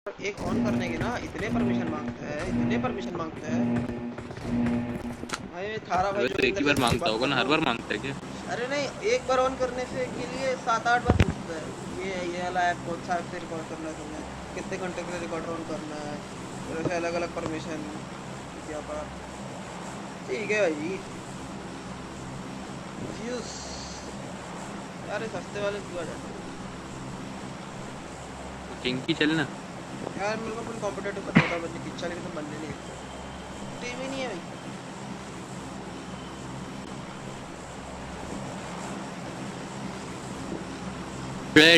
एक ऑन करने के ना इतने परमिशन मांगता है भाई। थारा भाई अबे तो एक जोगिंदर ही बार जैसे की मांगता बात होगा कर ना, रहा हर बार हूँ। मांगता है क्या? अरे नहीं, एक बार ऑन करने से के लिए 7-8 बार पूछता है। ये वाला ऐप कौन सा ऐप से रिकॉर्ड करना है तुम्हें, कितने घंटे के लिए रिकॉर्डर ऑन करना है, फिर ऐसे अलग अलग परमिशन। क्या बात, ठीक है भाई। फ्यूज यार, ये सस्ते वाले क्यों आ जाते तो किंग की चलना। हैं यार। मेरे को अपनी कॉम्पिटेटिव करना था बनने की इच्छा, लेकिन तो बनने नहीं देते, टीम ही नहीं है भाई।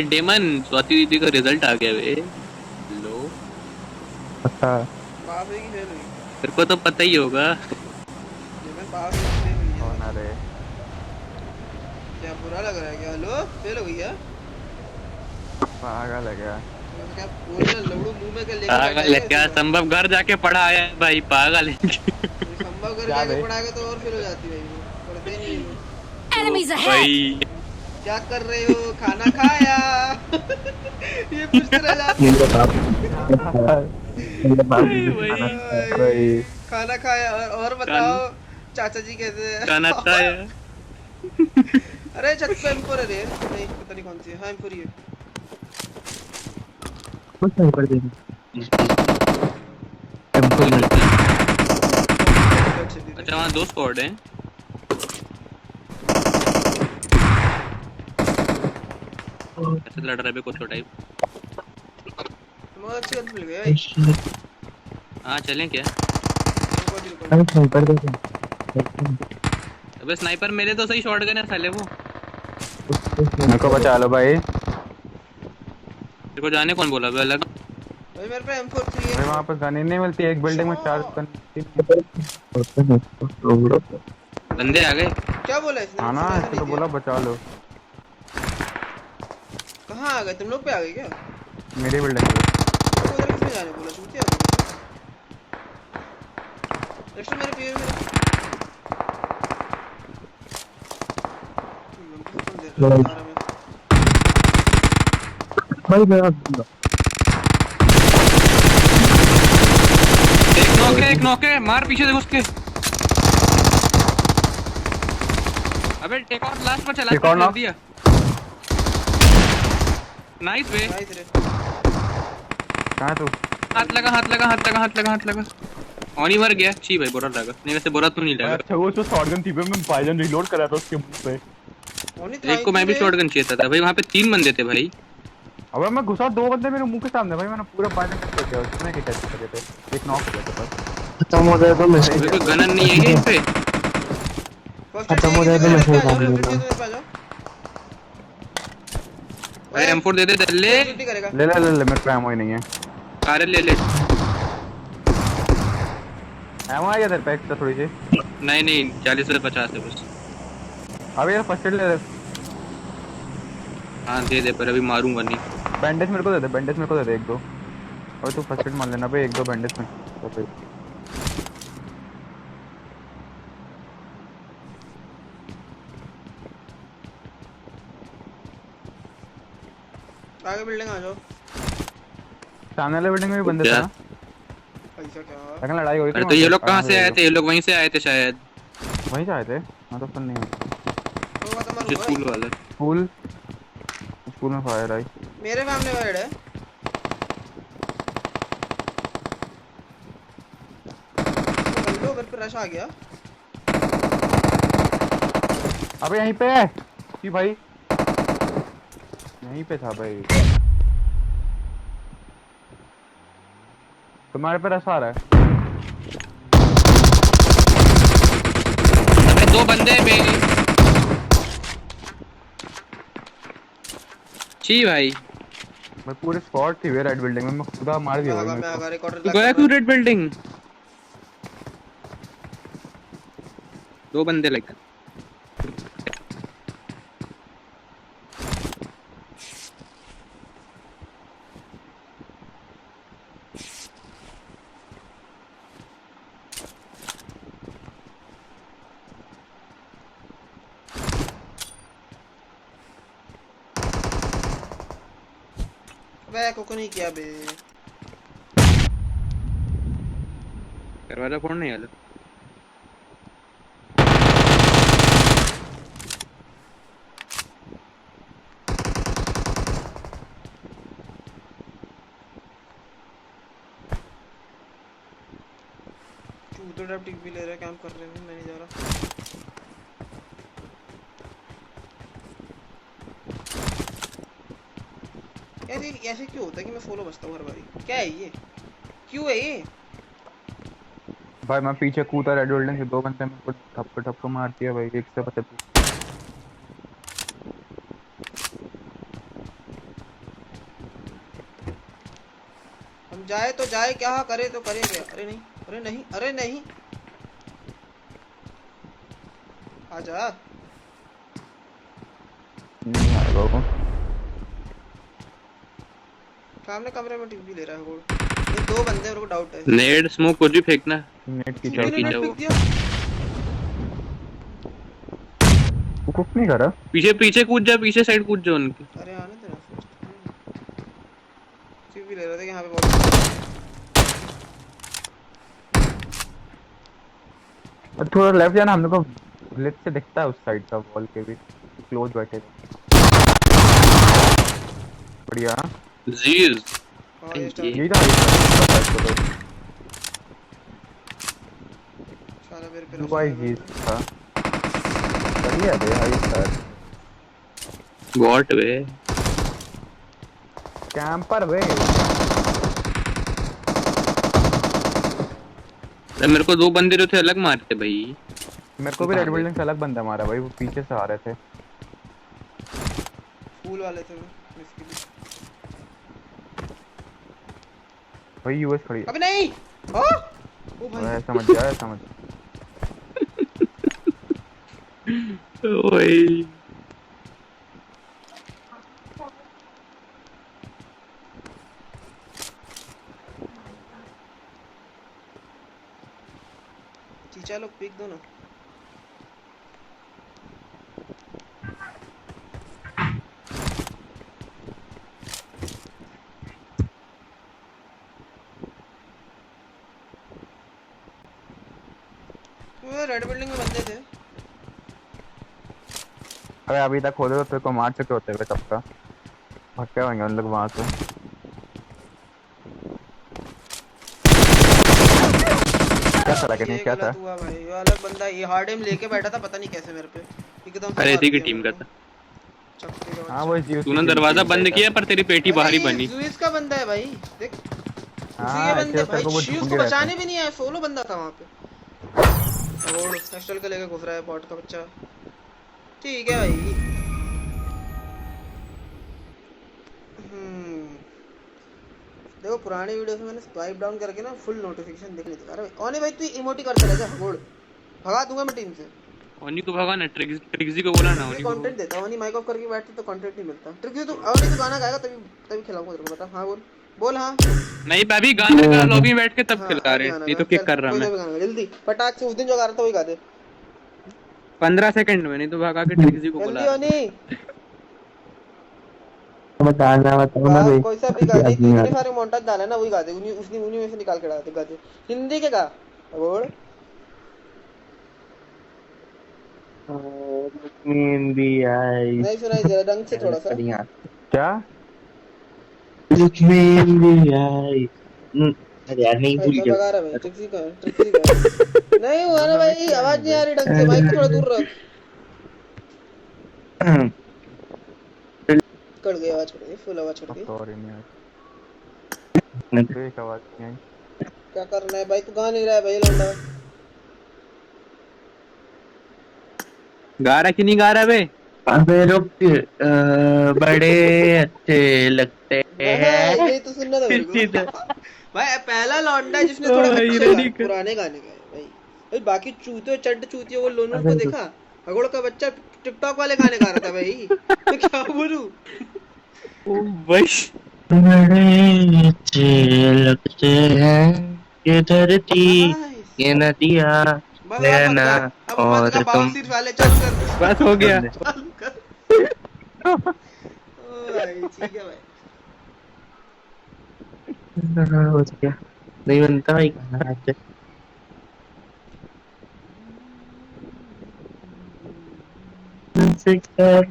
डेमन स्वाति दीदी का रिजल्ट आ गया बे। लो, अच्छा। पास हुई कि फेल हुई? तेरे को तो पता ही होगा। मैं पास हुई कि फेल हुई है? कौन अरे क्या बुरा लग रहा है क्या? हेलो, फेल हो गई है? पागल है क्या? तो क्या बोल रहे लवड़ू मुंह में क्या लेके बैठा है पागल है क्या क्या? सीधा? संभव घर जाके पढ़ा आया है भाई, पागल है ये संभव कर क्या जाके बे? पढ़ाएगा तो और फेल हो जाती है भाई, वो करते ही नहीं ये लोग। तो Enemies ahead! भाई क्या कर रहे हो, खाना खाया? ये पूछते रह जाते मेरे हैं। बाप मेरे बाप भाई ने खाना खाया भाई। भाई, खाना खाया और कान बताओ चाचा जी कैसे कान आता हैं? है। अरे छत पे M4 है रे, नहीं पता नहीं कौन सी है। हाँ M4 ही है। कुछ नहीं कर देंगे। टेम्पल में अच्छे दीदी। अच्छा, वहाँ दो स्क्वाड हैं। ऐसे लड़ रहे बे कुत्तों टाइप। बहुत अच्छी गन मिल गई भाई। हाँ चलें क्या? रुको जी रुको। कुछ नहीं कर देंगे। अबे स्नाइपर मेरे तो सही शॉटगन है साले वो। मेरे को बचा लो भाई। तेरे को जाने कौन बोला बे अलग? भाई मेरे पे M4 3 भाई वहाँ है। पर गन ही नहीं मिलती, एक बिल्डिंग में 4 गन बंदे आ गए। क्या बोला इसने? हाँ मैंने ना, सुना ऐसा इसको नहीं तो दिया। बोला बचा लो। कहाँ आ गए तुम लोग? पे आ गए क्या? मेरी बिल्डिंग पे। तो उधर किसने जाने बोला? चूतिया आ गए। नेक्स्ट मेरे पे मेरे हमको कौन दे रहा है तारा में? भाई मेरा एक नॉक है, मार पीछे देखो उसके। अबे टेक आउट लास्ट पर चला, एक और कर knock। दिया। नाइस बे। नाइस रे। कहाँ है तू? हाथ लगा हाथ लगा हाथ लगा हाथ लगा हाथ लगा। ऑन ही मर गया। छी भाई बुरा लगा। नहीं वैसे बुरा तो नहीं भाई लगा। अच्छा वो जो शॉटगन थी पे मैं बाइजन रिलोड कर रहा था उसके मुंह पे। ओनली था एक को मैं क्यों भी रे? शॉटगन चाहिए था भाई, वहाँ पे 3 बंदे थे भाई। अबे मैं घुसा, 2 बंदे मेरे मुंह के सामने भाई, मैंने पूरा बाइजन टच कर दिया, उसमें क्या टच कर रहे थे, एक नॉक हो गया था बस। खत्म हो जाए तो अबे कोई गनन नहीं है क्या इन पे? फर्स्ट एड खत्म चाहिए हो किसी जाए को तो तो मेरे पे मैसेज आ जाओ। डाल फर्स्ट एड देना। चाहिए तो मेरे पे आ जाओ। भाई ओए M4 दे दे दल्ले। कोई शूट नहीं करेगा। ले ले ले ले, मेरे पे एमो ही नहीं है। अरे ले ले। एमो आ गया तेरे पे एक्स्ट्रा थोड़ी सी। नहीं नहीं 40 से 50 है बस। अबे यार फर्स्ट एड ले ले। हाँ दे दे, पर अभी मारूंगा नहीं। बैंडेज मेरे को दे दे, बैंडेज मेरे को दे दे 1-2। अबे तू फर्स्ट एड मान लेना भाई, 1-2 बैंडेज में तो फिर। आगे बिल्डिंग आ जाओ। सामने वाले बिल्डिंग में भी तो बंदे थे क्या? ना, ऐसा क्या? लेकिन लड़ाई हुई थी अरे तो वहाँ ये पे। लोग कहाँ कहाँ से थे ये आए लोग? थे? ये लोग वहीं से आए थे शायद। वहीं से आए थे, हाँ तो सुन नहीं है। होगा तो जो मारूंगा भाई। स्कूल वाले। स्कूल, स्कूल में फायर आई। मेरे सामने वाइड है। लो मेरे पे रश आ गया। अबे यहीं पे है कि भाई, यहीं पे था भाई। तुम्हारे पे रस आ रहा है। अबे 2 बंदे हैं बे। छी भाई। मैं पूरे स्क्वाड थी वे रेड बिल्डिंग में, मैं खुदा मार दिया भाई मेरे मैं को। आगा रिकॉर्डर तू लैग गया कर रहा क्यों है। Red building? 2 बंदे लाइक। वे को नहीं किया बे। दरवाजा फोड़ नहीं आया। चूतो डब टिक भी ले रहा है, काम कर रहे हैं, मैं नहीं जा रहा। यार ये ऐसे क्यों होता है कि मैं सोलो बचता हूँ हर बारी? क्या है ये, क्यों है ये? भाई मैं पीछे कूदा रेड बिल्डिंग से, 2 बंदे मेरे को ठप्पे ठप्पे मार दिया भाई, एक से पता नहीं। हम जाए तो जाए क्या, करे तो करे क्या? अरे नहीं, अरे नहीं, अरे नहीं, आजा। नहीं आएगा वो। सामने कमरे में टिक भी ले रहा है वो। ये 2 बंदे, मेरे को डाउट है। नेड स्मोक कुछ भी फेंकना। नेट की चूते ने पीछे नेट वो। फेंक दिया। वो कुछ नहीं करा। पीछे पीछे कूद जा, पीछे साइड कूद जा उनके। अरे आने तेरा फर्स्ट टिक भी ले रहा था कि यहाँ पे बहुत। और थोड़ा लेफ्ट जाना, हम लोग को ग्लिच से दिखता है उस साइड का वॉल के भी, क्लोज बैठे थे। बढ़िया। जीज हाँ ये स्टार यही था हाई। सारा मेरे पे दुबई जीत था। बढ़िया थे हाई स्टार। गॉट वे कैंपर वे। मेरे को 2 बंदे जो थे अलग मारते भाई। मेरे को भी रेड बिल्डिंग से अलग बंदा मारा भाई, वो पीछे से आ रहे थे। फूल वाले थे वो बेसिकली। भाई यूएस खड़ी है। अबे नहीं, हाँ ओ भाई समझ गया समझ। ओए चीचा लोग पिक दो ना। वो रेड बिल्डिंग में बंदे थे। अरे अभी तक खोले तो तेरे को मार चुके होते हुए तब का। भटके होंगे उन लोग वहां से। क्या चला के नहीं, ये क्या था? गलत हुआ भाई, ये अलग बंदा, ये हार्ड एम लेके बैठा था, पता नहीं कैसे मेरे पे एकदम से अरे मार इसी की दिया टीम का मेरे था। को। चक्के का हाँ बच्चा। वो जीव तूने दरवाजा बंद किया पर तेरी पेटी बाहर ही अरे बनी। ज़ुइस का बंदा है भाई, देख उसी के हाँ बंदे ऐसे तेरे भाई। को वो शी ढूंढ उसको ही रहता बचाने है। भी नहीं आया, सोलो बंदा था वहां पे। और नेक्स्टल का लेके घुस रहा है बॉट का बच्चा। ठीक है भाई। देखो पुराने वीडियो से मैंने स्वाइप डाउन करके ना फुल नोटिफिकेशन देख ली थी। अरे ओनी भाई तू इमोटी करता रह जा, गोड़ भगा दूंगा मैं टीम से। ओनी को भगा ना, ट्रिक्सी को बोला ना ये ओनी को कंटेंट देता हूँ, ओनी माइक ऑफ करके बैठते तो कंटेंट नहीं मिलता। ट्रिक तू ओनी तू गाना गाएगा तभी तभी खिलाऊंगा तेरे को, बता। हाँ बोल बोल हाँ। नहीं अभी गाना गा, लॉबी में बैठ के तब हाँ खिला अभी रहे, गाना नहीं गा, तो किक चल कर रहा कोई मैं। सा भी गाना गा जल्दी फटाक से। उस दिन जो गा रहा था वही गा दे 15 सेकंड में, नहीं तो भगा के ट्रिक्सी को बुला जल्दी। रहा। ओनी बताना बताओ ना गा, भाई। कोई सा भी गा दे। तू इतने सारे मोन्टाज डाला है ना, वही गा दे, उन्हीं में से निकाल के गा दे। हिंदी के गा बोल। मेहंदी आई। नहीं सुनाई दे रहा ढंग से थोड़ा सा। क्या? मेहंदी आई। अरे यार नहीं भाई भूल मैं गया। भगा रहा भाई, ट्रिक्सी का नहीं हुआ ना भाई, आवाज नहीं आ रही ढंग से, माइक को थोड़ा दूर रख। कट गई आवाज, कट गई, फुल आवाज कट अब गई। तो और ही नहीं आई। एक आवाज नहीं आई। क्या करना है भाई, तू गा नहीं रहा है भाई लौंडा। गा रहा कि नहीं गा रहा बे? अबे रुक, बड़े अच्छे लगते भाई हैं। यही तो सुनना था मेरे इसी को। तरह। भाई पहला लौंडा है जिसने थोड़े भाई अच्छे रेडी कर। पुराने गाने गाए भाई। भाई बाकी चूते चड्ड चूतियों वो लोनों अबे को रुक। देखा। हगोड़ का बच्चा टिकटॉक वाले गाने गा रहा था भाई। मैं क्या बोलूं। ओ भाई बड़े अच्छे लगते हैं ये धरती, नाइस। ये नदियाँ, बस अब मत रहना गा, अब मत गा, और बाबा तुम। सिर्फ वाले चालू कर। बस हो गया। तुमने चालू कर। ओ भाई ठीक है भाई। हो गया। नहीं बनता भाई गाना आज। तुझसे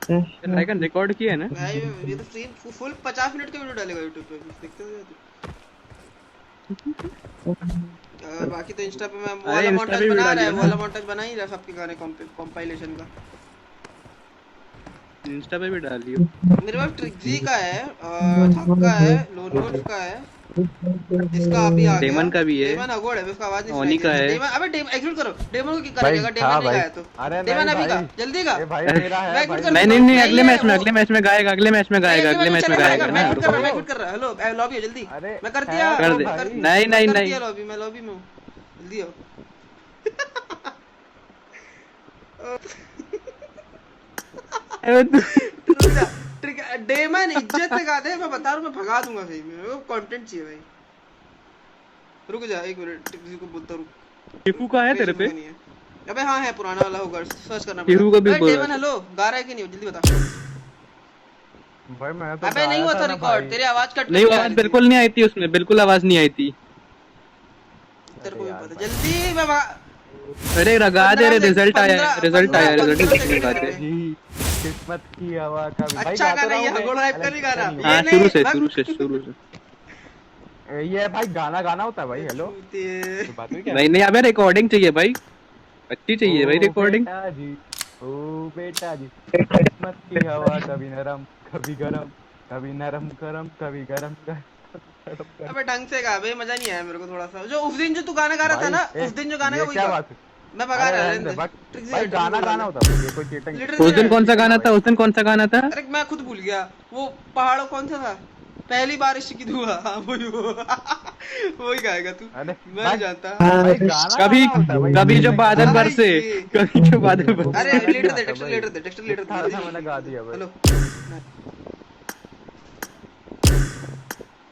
कर लाइकन रिकॉर्ड किया है ना? भाई ये तो स्ट्रीम फुल 50 मिनट का वीडियो डालेगा YouTube पे, देखते हो तू। बाकी तो इंस्टा पे मैं वो वाला Insta montage पे भी बना रहा है, डालिए वो ना। वाला montage बना ही रहा सबके गाने कंपाइलेशन का। इंस्टा पे भी डाल दियो। मेरे पास ट्रिक्जी का है, थक का है, लोन नोट्स का है, इसका अभी आ गया। डेमन का भी है। डेमन अगोड़ है, उसका आवाज नहीं ओनी सुनाई का देती। है। डेमन अबे एग्जीक्यूट करो। डेमन को क्या भाई, करेगा? डेमन हाँ नहीं भाई। गाया तो। अरे डेमन नहीं अभी का, भाई। जल्दी का। ये भाई मेरा है मैं भाई। कर नहीं नहीं नहीं, नहीं, अगले ये मैच में वो- अगले मैच में गाएगा, अगले मैच में गाएगा, अगले मैच में गाएगा ना। मैं रुको। क्विट कर रहा। हेलो लॉबी है, जल्दी। अरे, मैं कर है दिया। कर दे। नहीं, नहीं, कर नहीं। दिया लॉबी, मैं लॉबी में हूं। जल्दी आओ। ट्रिक डेमन इज्जत से गाते हैं, मैं बता रहा हूं, मैं भगा दूंगा सही में। वो कंटेंट चाहिए भाई। रुक जा एक मिनट, किसी को बोलता रुक। टीपू का है तेरे पे? नहीं है। अबे हाँ है, पुराना वाला होगा, सर्च करना हीरू को भी अबे बोल रहा डेमन था। हेलो, गा रहा है कि नहीं जल्दी बता। भाई मैं तो अबे नहीं हुआ था ना रिकॉर्ड, भाई। तेरी आवाज कट नहीं, करके आ आवाज रही थी। बिल्कुल नहीं आई थी उसमें, बिल्कुल आवाज नहीं आई थी। तेरे को भी अरे यार पता। भाई। जल्दी मैं अरे लगा दे रे, रिजल्ट आया, रिजल्ट आया, रिजल्ट 15 कितने गाते? जी, किस्मत की हवा का भी। भाई अच्छा गाते गाना, ये रहोगे? हगोड़ हाइप का अलग नहीं गाना। नहीं। हाँ, ये शुरू नहीं, से मैं- शुरू से शुरू से। ये भाई गाना गाना होता है भाई। हेलो, छूते। तो बात हुई क्या? नहीं नहीं, अबे रिकॉर्डिंग चाहिए भाई, अच्छी चाहिए भाई ओ रिकॉर्डिंग। बेटा जी, ओ बेटा जी, किस्मत की हवा कभी नरम कभी गरम, कभी नरम गरम कभी गरम गरम। अबे ढंग से गा भाई, मजा नहीं आया मेरे को थोड़ा सा। जो उस दिन जो तू गाना गा रहा था ना, भाई, उस दिन जो गाना ये गा वही क्या गा। बात है? मैं भगा अरे रहा रहने दे, हूं। भाई गाना गाना होता है, ये कोई चीटिंग। उस दिन कौन सा गाना था? उस दिन कौन सा गाना था? अरे मैं खुद भूल गया। वो पहाड़ों कौन सा था? पहली बारिश की धुआं। हाँ वही वही गाएगा तू। अरे मैं नहीं जानता। भाई गाना कभी गाना होता है भाई, कभी जो चीटिंग बादल नहीं। बरसे, कभी जो बादल बरसे। अरे नहीं लेटर दे, आता टेक्सचर भाई। लेटर दे, टेक्सचर लेटर था दे। मैंने गा दिया भाई। हेलो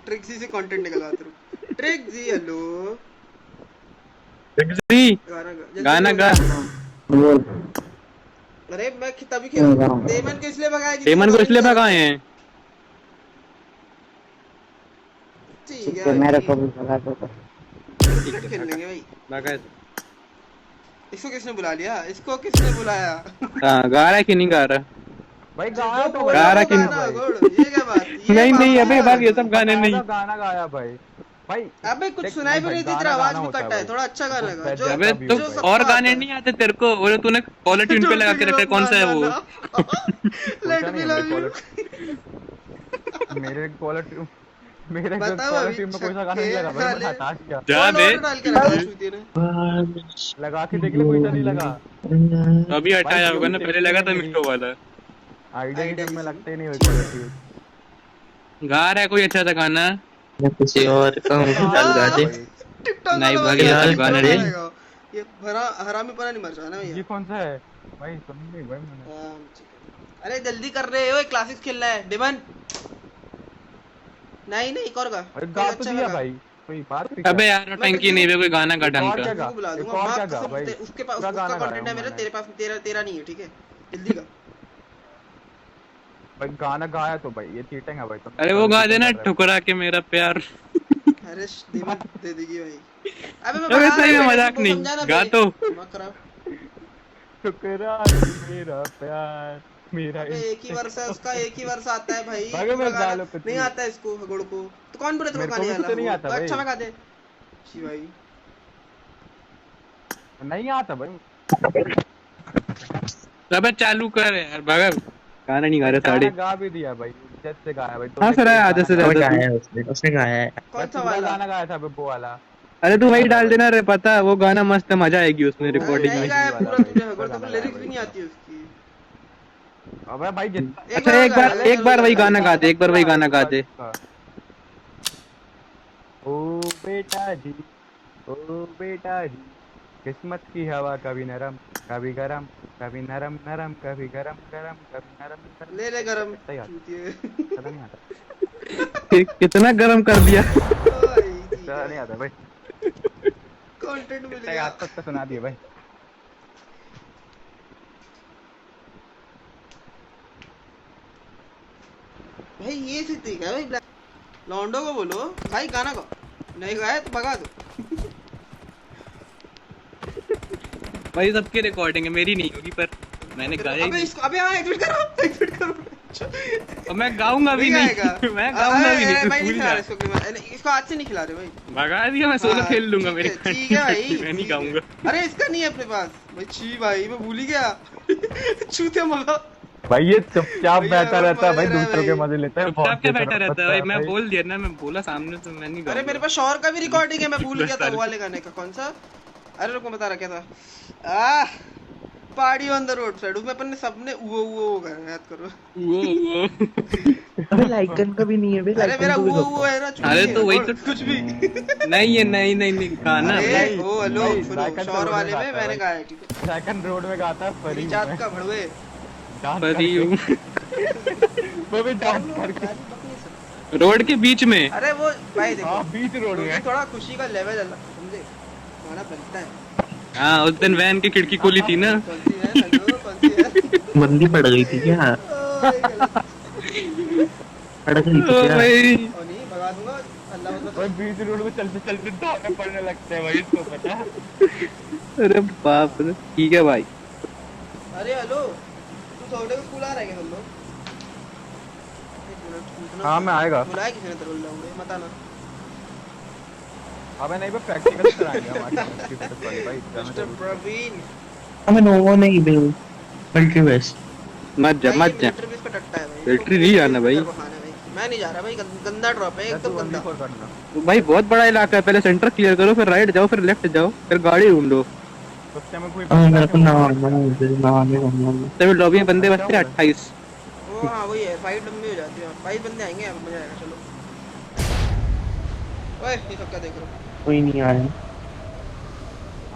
ट्रिक्सी से कंटेंट निकलवाते रहो। ट्रिक्सी हेलो, जी, गाना गा, जल्दी गाना बोल। गा। अरे मैं तभी खेल डेमन को इसलिए भगाया कि डेमन को इसलिए भगाए हैं। ठीक है मेरे को भी भगा दो। क्रिकेट खेल लेंगे भाई। भगा। इसको किसने बुला लिया? इसको किसने बुलाया? हाँ, गा रहा है कि नहीं गा रहा? भाई जो गाना तो बोला गा रहा वो कि नहीं? गाना गोड़, ये क्या बात? ये नहीं बात नहीं, है। अबे भाग, ये सब गाने नहीं। गाना गाया भाई। भाई अबे कुछ देख, सुनाई भी भाई, नहीं दी, गाना तेरा आवाज गाना भी होता है कट है। भाई। थोड़ा अच्छा गाना गा जो अबे भी तो हो भाई। और गाने नहीं आते तेरे को? वो तूने कॉलर ट्यून पे लगा के रखा है, कौन सा है वो? Let me love you. मेरे क्वालिटी मेरे बताओ क्वालिटी अभी में कोई सा गाना नहीं लगा भाई, छक्के मैं हटा क्या जा बे। डाल के रखा है चूतिए ने। लगा के देख ले, कोई सा नहीं लगा। अभी हटाया होगा ना, पहले लगा था मिस्टो वाला। आइडिया Idea में किसी लगते नहीं हुई ठीक है। क्वालिटी। गा रहा है कोई अच्छा सा गाना? मैं किसी और का हाल गा दे। टिकटॉक नहीं, वाला भाग बंदा यार, है, गाना टिकटॉक रे। वाला गाओ। ये हरामी पना नहीं मर जाना ये भैया। कौन सा है भाई? सुन नहीं भाई मैंने। अरे जल्दी कर रहे हो, क्लासिक्स खेलना है। डिमन नहीं नहीं, एक और गा। अरे कोई गा तो अच्छा दिया गा। भाई, कोई बात नहीं। अबे यार टंकी नहीं है कोई गाना का ढंग और क्या का। गा? किसी को बुला एक दूंगा। और माँ क्या गा कसम, भाई? उसके पास पूरा उसका गाना कंटेंट गाया है मेरा, मैंने। तेरे पास तेरा नहीं है, ठीक है? जल्दी गा। भाई गाना गाया तो भाई, ये चीटिंग है भाई। तुम अरे वो गा देना, cheating कर रहे हो। ठुकरा के मेरा प्यार। अरे डिमन दे देगी भाई। अबे मैं अबे बता सही रहा में हूँ, मजाक तुमको नहीं, समझाना गा बे। तो। दिमाग खराब। ठुकरा के मेरा प्यार मेरा अबे एक ही वर्ष है उसका, एक ही वर्ष आता है भाई। भागे पूरा मत गाना डालो कुछ नहीं भी। आता है इसको हगोड़ को। तो कौन बोले तेरे मेरे को को गाने भी वाला? तो नहीं हगोड़। आता तो अच्छा भाई। लगा दे जी भाई। नहीं आता भाई। अबे चालू कर यार, भगा। गाना नहीं गा रहे गाना साढ़े। गा भी दिया भाई, इज्जत से गाया भाई। हाँ सर, आधा से और ज्यादा गाया तू। है उसने गाया है। कौन सा वाला वाला? गाना गाया था वो वाला। अरे तू वही डाल देना रे, पता है वो गाना मस्त है, मजा आएगी उसमें अरे रिकॉर्डिंग नहीं में। गाया वाला पूरा भाई, तुझे हगोड़, पूरा तो गाना लिरिक्स गाया भी नहीं भाई। आती उसकी। अबे भाई अच्छा एक बार वही गाना गा दे, एक बार वही गाना गा दे। ओ बेटा जी, ओ बेटा जी, किस्मत की हवा कभी नरम कभी गरम, कभी नरम नरम कभी गरम गरम, कभी नरम नरम। ले ले गरम इतना ही आता, चूतिए। इतना नहीं आता, कितना गर्म कर दिया। इतना नहीं आता भाई। कंटेंट मिल इतना गया। आता तो सुना दिया भाई। भाई ये स्थिति है भाई। लॉन्डो को बोलो भाई गाना गाओ, नहीं गाया तो भगा दो। भाई सबकी रिकॉर्डिंग है, मेरी नहीं होगी, पर मैंने गाया ही अबे नहीं। इसको अबे हाँ एक मिनट करो और मैं गाऊंगा भी नहीं नहीं, आएगा। मैं गाऊंगा भी नहीं, तू भाई नहीं भूल खिला जा। रहा इसको इसको आज से नहीं खिला रहे भाई। भगा दिया, मैं सोलो हाँ, खेल लूंगा, मेरी ठीक है भाई मैं नहीं ठीक है। गाऊंगा। अरे इसका नहीं है अपने पास भाई। छी भाई मैं भूल ही गया चूतिया मगा। भाई ये चुपचाप भैया, बैठा और रहता है भाई, मजे रहा है दूसरों के भाई। मजे लेता है। चुपचाप क्या बैठा रहता है भाई, मैं भाई। बोल दिया ना, मैं बोला सामने तो मैं नहीं अरे गाऊंगा। मेरे पास शौर का भी रिकॉर्डिंग है, मैं भूल गया था वो वाले गाने का। कौन सा? अरे रुको बता रहा क्या था। Party on the road side, उसमें अपन ने सबने वो गाना याद करो। वो अबे लाइकन का भी नहीं है बे, अरे मेरा लाइकन को भी वो रोको। है ना चुनी अरे है, तो वही और तो कुछ भी नहीं है, नहीं गाना अरे भाई, ओ हेलो भाई, सुनो लाइकन तो शौर रोड वाले में में गाता है मैंने भाई। गाया है, ठीक है। सेकंड रोड में गाता है मेरी फरी जात का भड़वे। परी हूँ वो भी डांस करके। रोड के बीच में। अरे वो भाई देखो हाँ बीच रोड क्योंकि में। थोड़ा खुशी का लेवल अलग समझे, गाना बनता है। हाँ उस दिन वैन की खिड़की खोली थी ना। कौन सी है? हेलो कौन सी है? बंदी पड़ गई थी क्या? ओए, गलत। पड़ गई थी ओ क्या? भाई ओ नहीं भगा दूंगा अल्लाह मतलब। भाई बीच रोड में चलते चलते दाने पड़ने लगते हैं भाई, इसको पता है। अरे बाप रे, ठीक है भाई। अरे हेलो तू सौदे को स्कूल आ रहा है क्या तुम लोग? एक मिनट पूछना। हाँ मैं आएगा। बुलाया किसी ने तेरे को लौंडे मत आना। अबे नहीं बे, प्रैक्टिकल कराएंगे हमारे प्रैक्टिकल वाले भाई, जाना मिस्टर जरूरी है। प्रवीण हमें नोवो नहीं बे, मल्टी वेस्ट। मत जा भाई, मत ये जा। मिलिट्री बेस पे टट्टा है भाई। मिलिट्री इसको नहीं जाना भाई। तेरे को खाना है भाई। मैं नहीं जा रहा भाई, गंदा ड्रॉप है या तू एकदम गंदा। 1v4 कर लो। तो भाई बहुत बड़ा इलाका है, पहले सेंटर क्लियर करो, फिर राइट जाओ, फिर लेफ्ट जाओ, फिर गाड़ी ढूंढो। तो क्या मैं कोई मेरे को नवाने तभी लॉबी में बंदे बचते हैं 28। वो हाँ वही है, फाइट लंबी हो जाती है। 22 बंदे आएंगे, अब मजा आएगा। चलो ओए ये सब क्या देख रहे हो? कोई नहीं आया।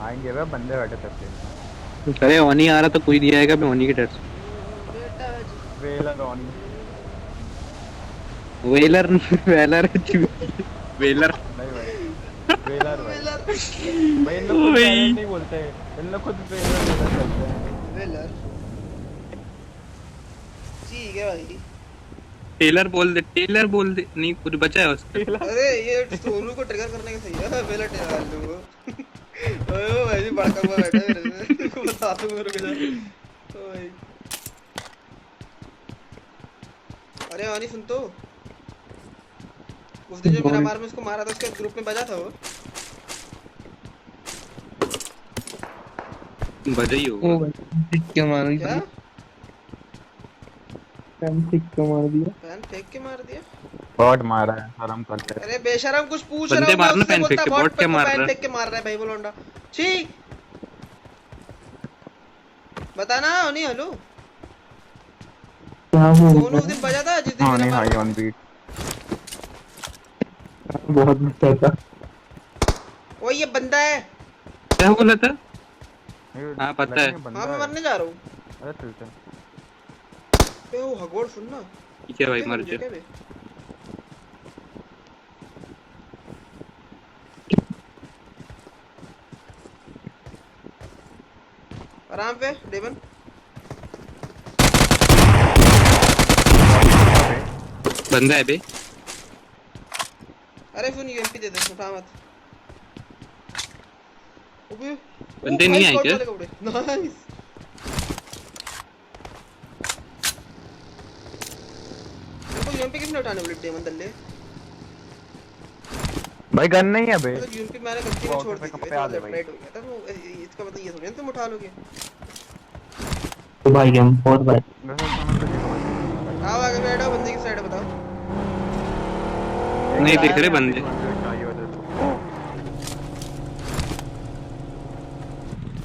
आएंगे बे, बंदे बैठे सबके। अरे ओनी आ रहा तो कोई नहीं आएगा, मैं ओनी के डर से। बेटा जी ट्रेलर ऑन। वेलर वेलर वेलर नहीं भाई, ट्रेलर भाई। वेलर भाई इन लोग खुद भाई। ट्रेलर नहीं बोलते, इन लोग खुद ट्रेलर चलते हैं। वेलर ठीक है भाई। टेलर बोल दे, नहीं कुछ बचा है उसका। अरे ये सोनू को ट्रिगर करने का सही है। वेलर टेलर लो ओए भाई बड़का हुआ बैठा है मेरे से बता दूं मेरे को जा। ओए अरे आनी सुन तो, उस दिन जो मेरा मार में उसको मारा था, उसके ग्रुप में बजा था वो। बजा ही होगा। ओ भाई क्या मार क्या दिया, ठीक क्यों मार दिया? पैन फेंक के मार दिया? बॉट मारा है, शर्म करते हैं। अरे बेशरम कुछ पूछ बंदे रहा हूँ मैं मारना उससे, पैन फेंक बोलता के, बॉट बॉट पे क्या को मार पैन रहा है? फेंक के मार रहा है भाई वो लौंडा। छी बताना नहीं। हेलो क्या हो सोनू उस दिन बजा था जिस दिन हाँ मेरा नहीं मार हाई ऑन बीट। बहुत गुस्सा था। ओ ये बंदा है। क्या बोला था? हाँ, पता है। हाँ मैं मरने जा रहा हूँ। अरे चल चल। बे वो हगोड़ सुनना। ठीक है भाई, क्या मर मुझे जा। क्या बे? आराम पे डेवन। बंदा है बे। अरे सुन यूएमपी दे दे, उठा मत। ओबे बंदे नहीं आए क्या? नाइस। देखो यूएमपी किसने उठाने बोले डेवन दल्ले? भाई गन नहीं है बे। मतलब यूएमपी मैंने गलती में वो छोड़ ऑटो पे दी कब थी, पे आ तो गए लेफ्ट भाई? राइट हो गया था। तो इसका मतलब ये थोड़ी ना तुम उठा लोगे। तो भाई हम बहुत भाई आओ आगे बैठो, बंदे की साइड बताओ। नहीं दिख रहे बंदे।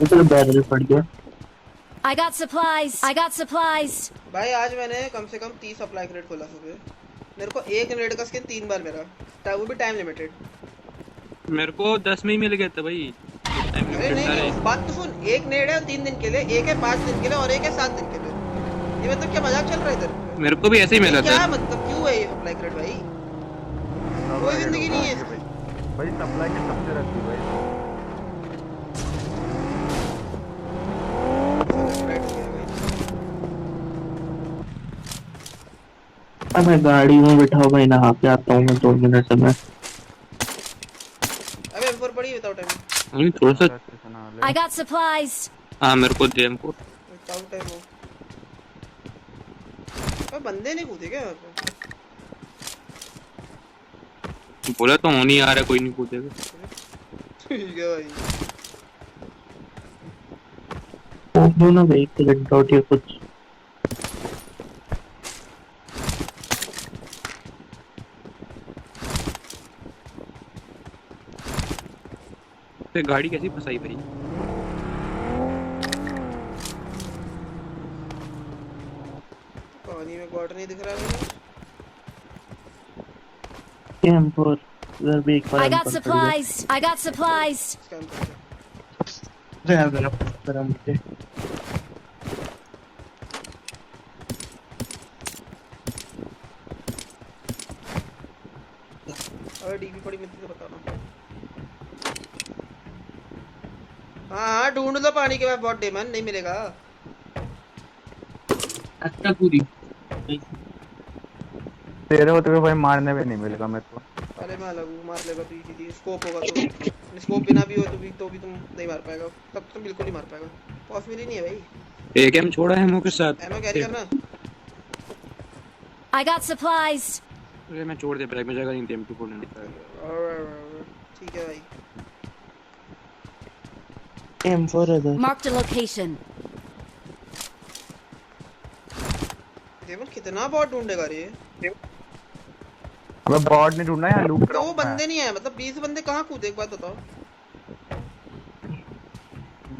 इधर बैरल पड़ गया। I got supplies. I got supplies. भाई आज मैंने कम से कम 30 सप्लाई क्रेट खोला सुबह। मेरे को एक रेड का स्किन 3 बार मेरा, वो भी टाइम लिमिटेड। मेरे को 10 में ही मिल गया था भाई। अरे नहीं नहीं बात तो सुन, एक नेड है 3 दिन के लिए, एक है 5 दिन के लिए और एक है 7 दिन के लिए। ये मतलब क्या मजाक चल रहा है इधर? मेरे को भी ऐसे ही मिला क्या था। मतलब क्यों है ये सप्लाई क्रेट भाई? कोई जिंदगी नहीं है इसकी। भाई सप्लाई के सबसे रहती है भाई। राइट हो गया भाई। अब मैं गाड़ी में बिठाओ भाई, नहा के आता हूँ मैं 2 मिनट में। अबे M4 पड़ी विदाउट टाइम। नहीं थोड़ा सा I got supplies. हाँ मेरे को दे हमको। आउट है वो। अब बंदे नहीं कूदे क्या यहाँ पे? बोला तो नहीं आ रहा, कोई नहीं कूदेगा। ठीक है भाई। वो ना भाई क्लिक डॉट या कुछ। फिर गाड़ी कैसी फंसाई भाई? पानी में क्वार्टर नहीं दिख रहा है मुझे। M4 इधर भी एक बार I got M4 पड़ गया। supplies. I got supplies. Scan कर दे। अरे यार मेरा पत्थर मुझे। अरे डीपी पड़ी मिलती तो बताना। हाँ ढूंढ लो पानी के बाद बहुत डेमन नहीं मिलेगा। अच्छा पूरी तेरे होते हुए भाई मारने में नहीं मिलेगा मेरे को। पहले मैं अलग हूँ, मार लेगा पीसीडी स्कोप होगा तो। स्कोप बिना भी हो तो भी तुम नहीं मार पाएगा, तब तो बिल्कुल नहीं मार पाएगा, पॉसिबल ही नहीं है भाई। एक एम छोड़ा है एमओ के साथ। एमओ कैरी करना। I got supplies. अरे मैं छोड़ दे, ब्रेक में जगह नहीं थी M249। ठीक है भाई। M4 इधर। Marked a location. डेमन कितना बॉट ढूंढेगा रे? अबे बॉट नहीं ढूंढना यार, लूट रहा दो हूँ बंदे नहीं है, मतलब 20 बंदे कहाँ कूदे एक बात बताओ।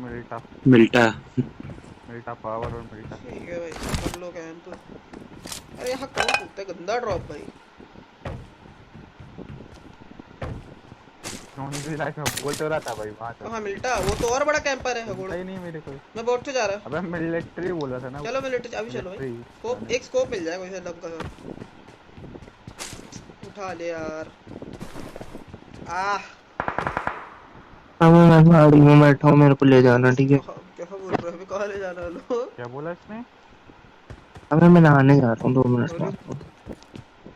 मिल्टा मिल्टा। मिल्टा पावर और मिल्टा। ठीक है भाई, सब लोग हैं तो। अरे यहाँ कौन कूदता है, गंदा ड्रॉप भाई। नॉन लाइफ में बोल तो रहा था भाई वहां तो। कहाँ मिलता? वो तो और बड़ा कैंपर है हगोड़। नहीं नहीं मेरे को। मैं बोट पे जा रहा। अबे मिलिट्री बोल रहा था ना। चलो मिलिट्री अभी चलो भाई। स्कोप एक स्कोप मिल जाएगा इसे लब का। उठा ले यार। अब मैं गाड़ी में बैठा हूँ, मेरे को ले जाना ठीक है। क्या बोल रहे हो, अभी कहाँ ले जाना लो? क्या बोला इसने? अबे मैं नहाने जा रहा हूँ, 2 मिनट में।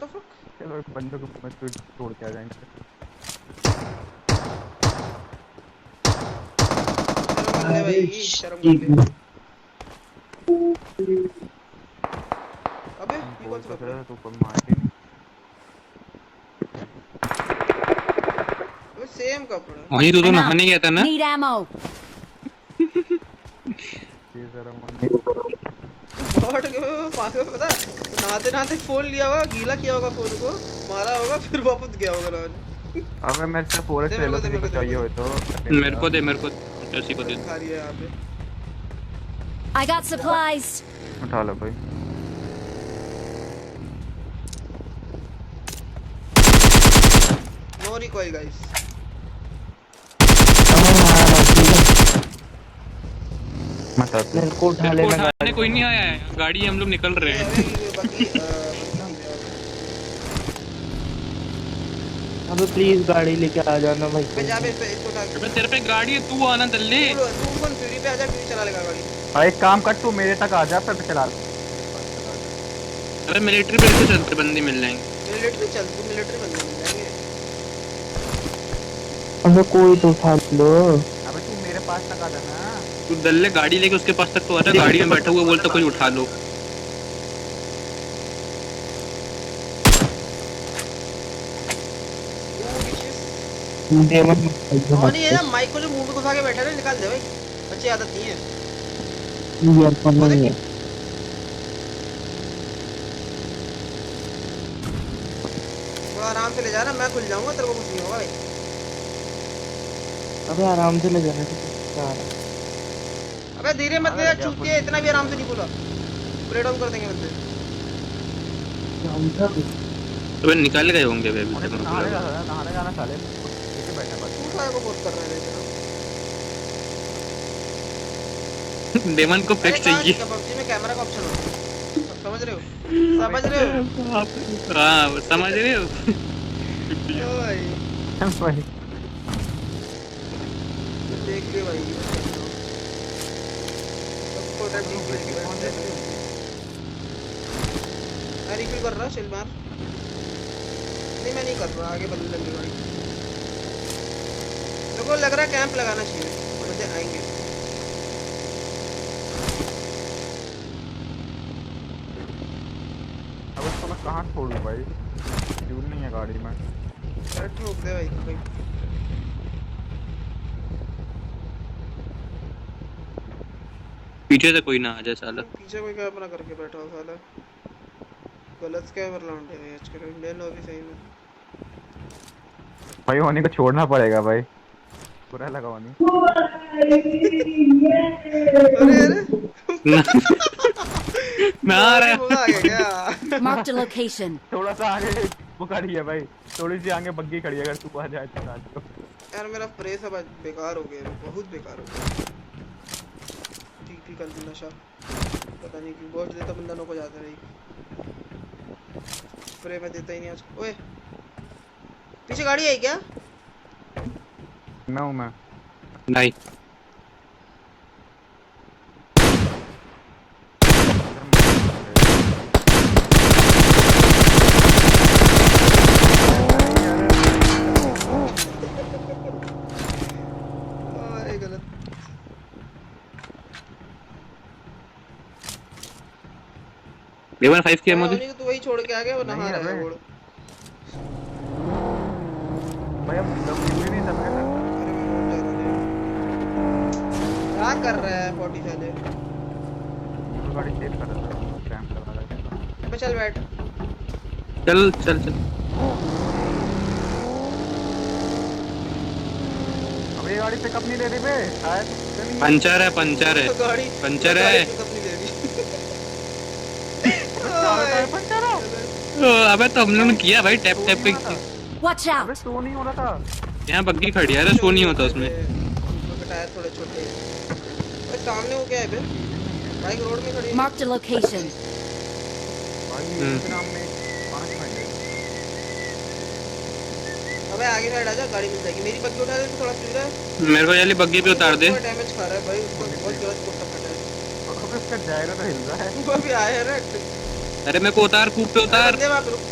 तो fuck? चलो एक बंदे को मैं तोड़ के आ जाएंगे। शर्म कर ले भाई, शर्म कर ले। अबे ये कौन सा कपड़ा है? तो कोई मार के नहीं। अबे सेम कपड़ा। वहीं तो नहाने गया था ना। Need ammo. ये जरा मन बॉट के पास में पता नहाते नहाते फोन लिया होगा, गीला किया होगा फोन को, मारा होगा, फिर वापस गया होगा नहाने। अबे मेरे से फॉरेस्ट ले लो किसी को चाहिए हो तो। मेरे को दे, मेरे को ऐसी को दे। खा रही है यहाँ पे। I got supplies. उठा लो भाई। No recoil guys. मत आते। मेरे को उठा मेरे को लेना उठाने गाड़ी। कोई नहीं आया है, गाड़ी हम लोग निकल रहे हैं। अबे प्लीज गाड़ी लेके आ जाना भाई। मैं जा बे इसको उठा के। अबे तेरे पे गाड़ी है, तू आना दल्ले। तू कौन फ्यूरी पे आजा, फ्यूरी चला लेगा गाड़ी। भाई एक काम कर, तू मेरे तक आ जा फिर चला। अबे मिलिट्री पे से चलते बंदे मिल जाएंगे। मिलिट्री चल, तू मिलिट्री बंदे मिल जाएंगे। अबे कोई तो उठा लो। अबे तू मेरे पास तक आ जाना। तू दल्ले गाड़ी लेके उसके पास तक तो आता, गाड़ी में बैठा हुआ बोलता कोई उठा लो। डेमन और नहीं है ना, माइक को जो मुंह में घुसा के बैठा है ना, निकाल दे भाई, अच्छी आदत नहीं है। ईयरफोन नहीं है। थोड़ा आराम से ले जाना, मैं खुल जाऊंगा, तेरे को कुछ नहीं होगा भाई। अबे आराम से ले जाना ठीक है। अबे धीरे मत ले, चूतिए है, इतना भी आराम से नहीं बोला, ब्रेक डाउन कर देंगे बंदे। अबे निकाल गए होंगे अभी नहाने जाना साले। नीचे बैठा बस। तू सारे को बहुत कर रहा है डेमन को पैक चाहिए। पबजी में कैमरा का ऑप्शन होता है, समझ रहे हो? समझ रहे हो? हाँ समझ रहे हो। ओ भाई भाई देख ले भाई, सबको टाइप मैं रिफिल कर रहा, चल मार। नहीं मैं नहीं कर रहा, आगे बदल लेंगे भाई। मेरे को लग रहा है कैंप लगाना चाहिए, मुझे आएंगे। कहाँ छोड़ूं भाई, फ्यूल नहीं है गाड़ी में। अरे ठोक दे भाई भाई। पीछे से कोई ना आ जाए साला। पीछे कोई कैमरा करके बैठा हो साला, गलत कैमरा लाउंड है भाई आजकल इंडियन हो भी सही में। भाई होनी को छोड़ना पड़ेगा भाई, बुरा लगा होनी। अरे अरे मैं आ रहा मजा आ गया क्या? Marked a location. थोड़ा सा आगे वो खड़ी है भाई, थोड़ी सी आगे बग्गी खड़ी है, अगर तू आ जाए तो रात को। यार मेरा प्रेस अब बेकार हो गया, बहुत बेकार हो गया। ठीक कर दी नशा, पता नहीं क्यों बहुत देता बंदा नो को जाता रही। स्प्रे में देता ही नहीं आज। ओए पीछे गाड़ी आई क्या? मैं हूँ मैं। नहीं। ये गलत। लेवल 5 की एमओ दे। नहीं तो वही छोड़ के आ गया, वो नहा रहा है वो। भाई अब भी नहीं सब अरे मैं मर जा रहा हूँ। क्या कर रहा है 40 साले? गाड़ी सेव कर रहा था, क्रैम्प लगा रहा था। अबे चल बैठ। चल चल चल। अब ये गाड़ी पिकअप नहीं ले रही बे, शायद पंचर है पंचर है गाड़ी पंचर है। पिकअप नहीं ले रही। पंचर है। अबे तो हम लोगों ने किया भाई, टैप टैप पे। Watch अबे out! स्लो नहीं हो रहा था। यहाँ बग्गी खड़ी है, अरे शो नहीं होता उसमें। उसके टायर थोड़े छोटे हैं। अरे सामने वो क्या है बे? बाइक रोड में खड़ी है। Marked a location. भाई इंस्टाग्राम में 5 मिनट है। अबे आगे साइड आ जा, गाड़ी मिल जाएगी। मेरी बग्गी उठा दे तो थोड़ा सीधा है। मेरे को जल्दी बग्गी पे उतार दे। डैमेज खा रहा है भाई, उसको बहुत गलत कुत्ता फटा है। अबे उसका जायरा तो हिल रहा है। वो भी आया है ना। अरे मेरे को उतार, कूप पे उतार। बंदे वहाँ पे रुक।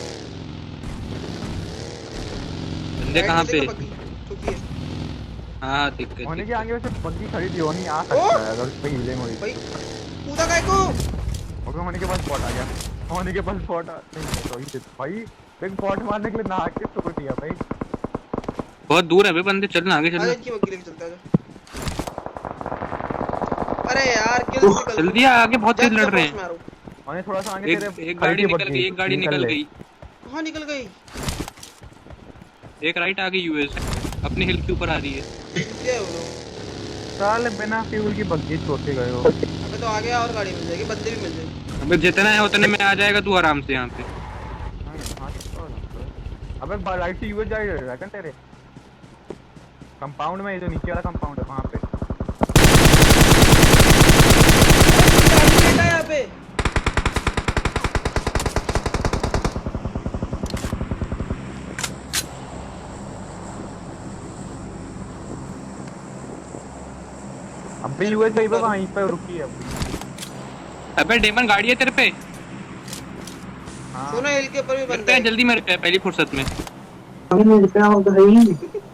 बंदे कहाँ पे? ठुकी है। हाँ दिख गए, होने दिख के आगे वैसे बग्गी खड़ी थी, होनी आ ओ! सकता है अगर उस पे हीलिंग हुई। भाई कूदा काय को? ओके होने के पास स्पॉट आ गया, होने के पास स्पॉट नहीं तो ही भाई एक बॉट मारने के लिए नहा के छोड़ दिया भाई। बहुत दूर है बे बंदे, चलना आगे आजा चलना। इनकी बग्गी लेके चलते हैं, आजा। अरे यार किल निकल। जल्दी आ, आगे बहुत तेज लड़ रहे हैं। होने थोड़ा सा आगे तेरे एक गाड़ी निकल गई, एक गाड़ी निकल गई। कहाँ निकल गई? एक राइट आ गई यूएस, अपने हिल के ऊपर आ रही है। क्या है वो लोग? साले बिना फ्यूल की बग्गी छोड़ के गए हो। अबे तो आगे और गाड़ी मिल जाएगी, बंदे भी मिल जाएंगे। अबे जितना है उतने में आ जाएगा तू आराम से यहाँ पे। अबे राइट से यूएस जाएगा क्या तेरे कंपाउंड में, ये जो नीचे वाला कंपाउंड है वहाँ पे। बेटा यहाँ पे अब भी यूएस गई वहीं पे रुकी है। अबे डेमन गाड़ी है तेरे पे। हाँ सुनो हिल के ऊपर भी मेरे बंदा पे है। जल्दी, मेरे पे पहली फुर्सत में। अबे मेरे पे आओ भाई।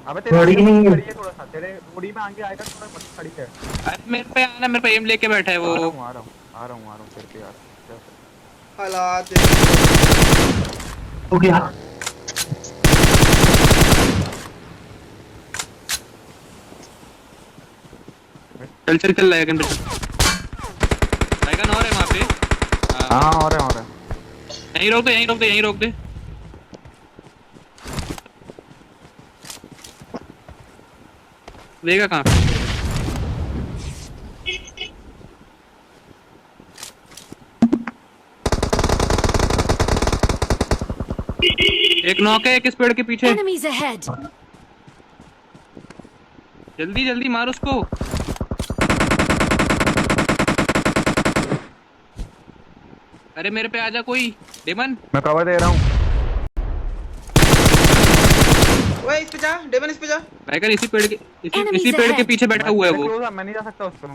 अबे तेरे गाड़ी आगे नहीं है। खड़ी है, थोड़ा सा तेरे रोडी में आगे आएगा, थोड़ा बग्गी खड़ी है। अरे मेरे पे आना, मेरे पे एम लेके बैठा है वो। आ रहा हूँ तेरे पे यार। हालात हो गया। चल चल चल लाइगन पे। लाइगन और है वहाँ पे। हाँ और है यहीं रोक दे, यहीं रोक दे, यहीं रोक दे। देगा कहाँ? एक नॉक है, एक इस पेड़ के पीछे। Enemies ahead! जल्दी जल्दी मार उसको। अरे मेरे पे आजा कोई, डेमन। मैं कवर दे रहा हूँ। ओए इस पे जा, डेमन इस पे जा। लाइगन इसी पेड़ के Enemies इसी पेड़ के ahead. पीछे बैठा हुआ है वो। मैं नहीं जा सकता उस पर।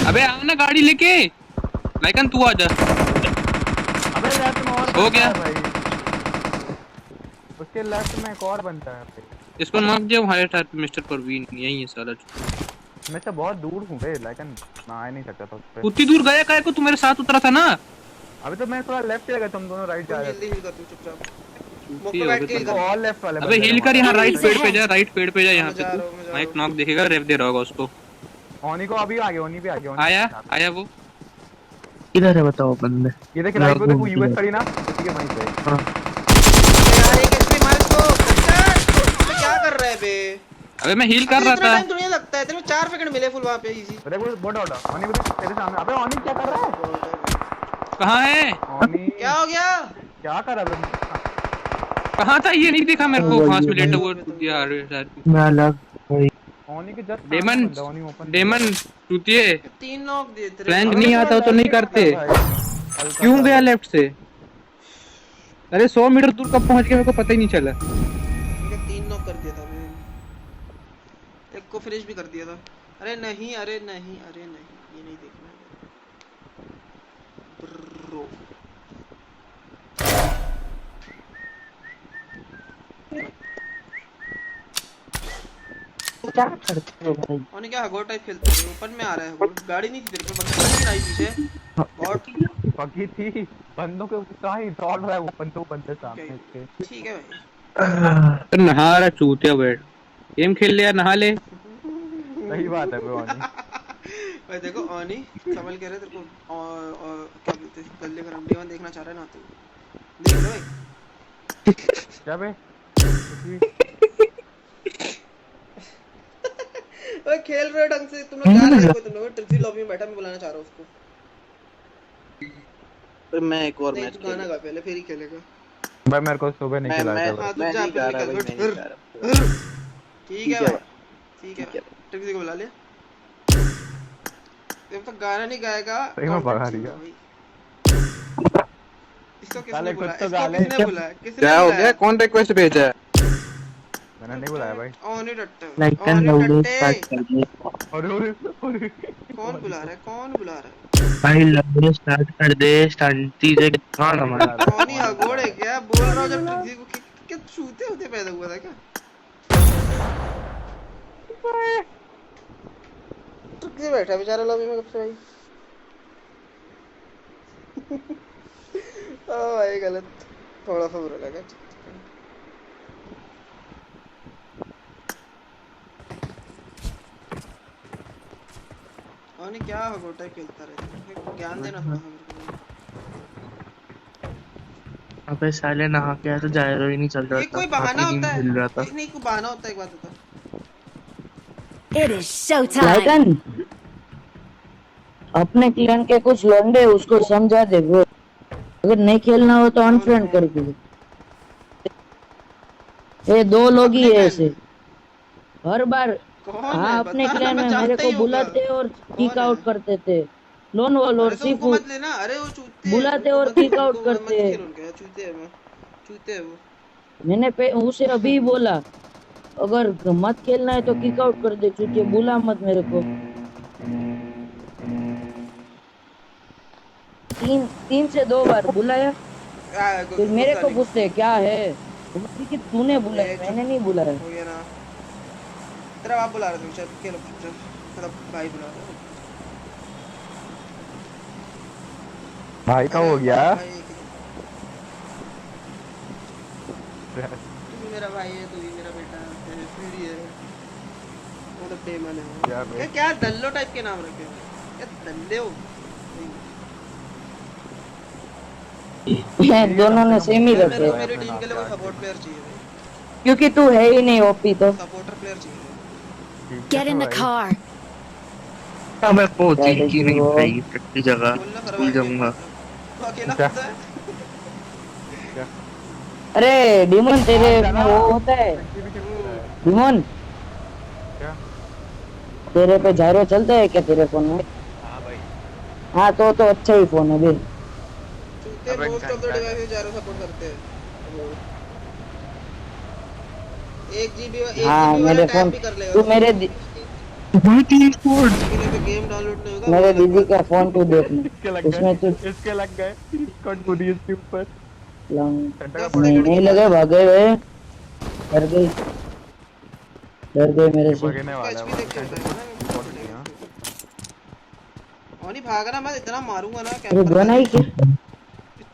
अबे आ ना गाड़ी लेके। लाइगन तू आजा। अबे लेफ्ट में और हो बनता गया। है भाई, उसके लेफ्ट में एक और बनता है पे। इसको नॉक दिया हमारे टायर पे मिस्टर परवीन, यही है साला। मैं तो बहुत दूर हूँ बे, लेकिन मैं आ नहीं सकता था उस पे। उतनी दूर गया काहे को, तू मेरे साथ उतरा था ना। अभी तो मैं थोड़ा लेफ्ट चला गया, तुम दोनों राइट जा तुम रहे जल्दी थे। हिल कर तू चुपचाप मुख ये पे हो बैठ गए के हिल तुम। तो कर। और लेफ्ट वाले अबे बंदे हील ने कर यहाँ, मारा। राइट Enemies पेड़ पे जा, ahead. राइट पेड़ पे जा, यहाँ मैं पे जा तू। रहा हूँ, मैं जा वहाँ एक रहा नॉक दिखेगा, रेप दे रहा होगा उसको। ओनी को अभी आ गया, ओनी पे आ गया, ओनी आया पे। आया वो। किधर है बताओ बंदे? ये देख मैं राइट पे, देखो घूम के यूएस जाता खड़ी ना, ठीक है वहीं पे। हूँ। अबे यार एक एचपी मार इसको अबे क्या कर रहा है बे? अबे मैं हील कर अबे रहा इतना था। टाइम थोड़ी ना लगता है, तेरे को 4 सेकंड मिले फुल वहां पे इजी। अरे वो बोट आउट ओनी को देख, तेरे सामने। अबे ओनी क्या कर रहा है? कहाँ है? ओनी क्या हो गया? क्या कर रहा है? कहाँ था ये नहीं दिखा मेरे को। वही 5 है मिनट भाई। वो टूट गया यार। मैं अलग भाई। ओनी के जस्ट सामने डेमन, बंदा, ओनी ओपन। डेमन टूटिए। 3 नॉक दिए तेरे फ्लैंक को। नहीं आता तो नहीं करते। क्यों गया लेफ्ट से? अरे 100 मीटर दूर कब पहुंच गया मेरे को पता ही नहीं चला। मैंने 3 नॉक कर दिया था मैंने, एक को फिनिश भी कर दिया था। अरे नहीं, अरे नहीं, अरे नहीं, ये नहीं देखना है ब्रो। क्या करते हो भाई? और क्या हगोर टाइप खेलते हैं? ओपन में आ रहा है हगोर। गाड़ी नहीं थी तेरे पे, बंदा नहीं आई पीछे बॉट। पकी थी बंदों के कहाँ ही दौड़ रहा है वो बंदों बंदे सामने इसके। ठीक है भाई। तो नहा रहा चूतिया बैठ। गेम खेल ले यार, नहा ले। सही बात है ब्रो। ओनी भाई देखो ऑनी समझ कह रहे तेरे को क्या बोलते हैं गल्ले का रंडी देखना चाह रहा है ना, तू देख लो भाई। क्या बे? ओए खेल रहे हो ढंग से, तुम लोग जा रहे हो, तुम लोग ट्रिपल लॉबी में बैठा, मैं बुलाना चाह रहा हूँ उसको। फिर मैं एक और नहीं मैच तू गाना गा पहले फिर ही खेलेगा। भाई मेरे को सुबह नहीं खिलाया था। हाँ तू मैं जा नहीं गा फिर रहा भाई, निकल मैं नहीं गा रहा। ठीक है भाई, ठीक है भाई। ट्रिपल को बुला लिया, जब तक गाना नहीं गाएगा सही में भगा दिया। इसको साले किसने कुछ बुलाया? तो इसको गा ले। किसने बुलाया? किसने क्या हो बुलाया? गया? कौन रिक्वेस्ट भेजा है? मैंने नहीं बुलाया भाई। Oni टट्टे, like and Oni loud टट्टे। Start कर दे और कौन बुला रहा है? कौन बुला रहा है? भाई। लाउड स्टार्ट कर दे। शांति से कौन हमारा? ऑनी हगोड़ है क्या? बोल रहा हूँ जब ट्रिक्सी को क्या छूते होते पैदा हुआ था क्या? ट्रिक्सी बैठा बेचारा लॉबी में कब से भाई। ओ भाई गलत, थोड़ा सा बुरा लगा। ऑनी क्या हगोटा खेलता रहता है, ज्ञान देना थोड़ा सा मेरे को। अबे साले नहा के आया तो जायरो ही नहीं चल रहा ये था। कोई बहाना हाथी होता है? हिल रहा था। नहीं कोई बहाना होता है, एक बात बता। It is showtime. लाइकन अपने क्लैन के कुछ लौंडे उसको समझा दे ब्रो, अगर नहीं खेलना हो तो अनफ्रेंड कर दे। ये 2 लोग ही अपने है clan ऐसे हर बार। कौन हाँ है? अपने बता ना, क्लैन मैं में मेरे जानता को ही होगा। बुलाते और किक कौन आउट है? करते थे। लोन वॉल और अरे तो उनको सीफू मत लेना, अरे वो चूते हैं, बुलाते उनको और मत- kick out उनको करते मत हैं। खेल उनके, चूते हैं वो, चूते हैं वो। मैंने उसे अभी बोला अगर मत खेलना है तो किक आउट कर दे चूतिया, बुला मत मेरे को। 3 से 2 बार बुलाया, फिर मेरे को पूछते क्या है, तो बोली कि तूने बुलाया, मैंने नहीं बुलाया। हो गया ना, तेरा बाप बुला रहा था शायद, खेलो चुपचाप, तेरा भाई बुला रहा है। भाई का हो गया। भाई तू भी मेरा भाई है, तू भी मेरा बेटा है, फिर ही है वो तो बेमन क्या है। बे? क्या दल्लो टाइप के नाम रखे हो? क्या दल्ले हो? दोनों ने सेम ही मेरे रखे, को मेरी टीम के लिए कोई सपोर्ट प्लेयर चाहिए भाई, क्योंकि तू है ही नहीं ओपी तो। सपोर्टर प्लेयर चाहिए। Get in the car. अब मैं पहुंची की नहीं भाई प्रति जगह बोलना भूल करवा जाऊंगा। तू अकेला क्या? होता है। अरे डिमन तेरे में वो होता है, डिमन क्या? तेरे पे जायरो चलता है क्या तेरे फोन में? हाँ भाई। हाँ तो अच्छा ही फोन है बे। चूते अबे मोस्ट ऑफ द घंटा है। डिवाइसेस जारो सपोर्ट करते हैं। 1 जीबी हाँ वाला मेरे टैप फोन, भी कर लेगा तू मेरे गेम डाउनलोड नहीं होगा। मेरे दीदी का फोन तू देख ले, इसके लग उसमें गए, तू इसके लग गए। कौन पूरी इसके ऊपर नहीं लगे, भागे हुए, डर गई मेरे से। भगने वाला एचपी देख के होता है ना। और नहीं भागना मत, इतना मारूंगा ना अरे कैंपर गन आई क्या?